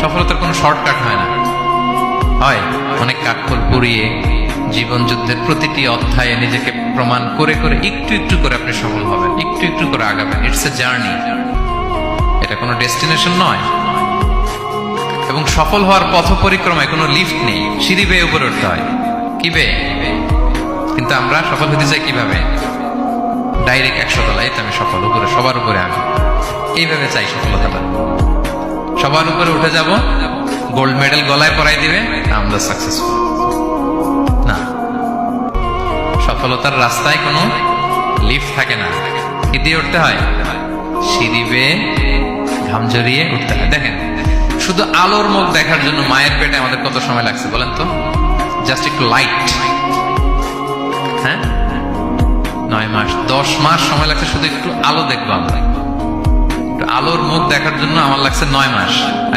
সফলতার কোনো শর্টকাট হয় না, হয় অনেক কাঠখড় পুড়িয়ে জীবন যুদ্ধের প্রতিটি অধ্যায়ে নিজেকে প্রমাণ করে করে একটু একটু করে আপনি সফল হবেন, একটু একটু করে আগাবেন। ইটস এ জার্নি, এটা কোনো ডেস্টিনেশন নয়। এবং সফল হওয়ার পথ পরিক্রমায় কোনো লিফট নেই, সিঁড়ি বেয়ে উপরে উঠতে হয়। কি বেয়ে? কিন্তু আমরা সফল হতে চাই কিভাবে? ডাইরেক্ট 100 তলায় আমি সফল, উপরে সবার উপরে আমি, এইভাবে চাই সফলতাটা। সবার উপরে উঠে যাব, গোল্ড মেডেল গলায় পরাই দিবে, আমরা সাকসেসফুল না। সফলতার রাস্তায় কোনো লিফট থাকে না, কি দিয়ে উঠতে হয়? সিঁড়ি বেয়ে ঘাম ঝরিয়ে উঠতে হয়। দেখেন, শুধু আলোর মুখ দেখার জন্য মায়ের পেটে আমাদের কত সময় লাগছে বলেন তো? জাস্ট একটু লাইট, হ্যাঁ 9 মাস 10 মাস সময় লাগছে শুধু একটু আলো দেখবো আমরা। একটু আলোর মুখ দেখার জন্য আমার লাগছে 9 মাস।